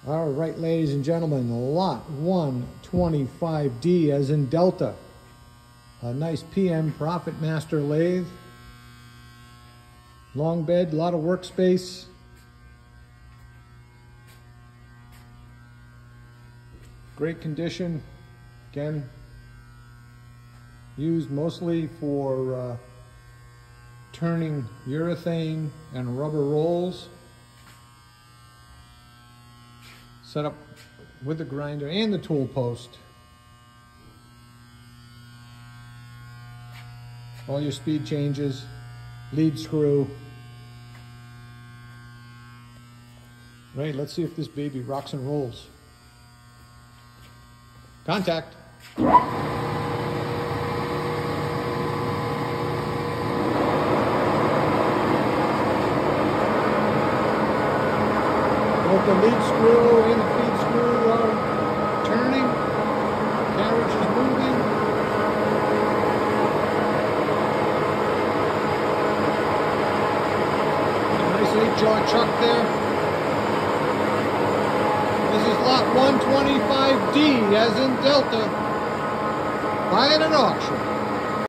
All right, ladies and gentlemen, lot 125D as in Delta. A nice PM Profitmaster lathe. Long bed, a lot of workspace. Great condition. Again, used mostly for turning urethane and rubber rolls. Set up with the grinder and the tool post. All your speed changes, lead screw. Right, let's see if this baby rocks and rolls. Contact. Both the lead screw and the feed screw are turning. Carriage is moving. A nice 8-jaw chuck there. This is lot 125D as in Delta. Buy it at auction.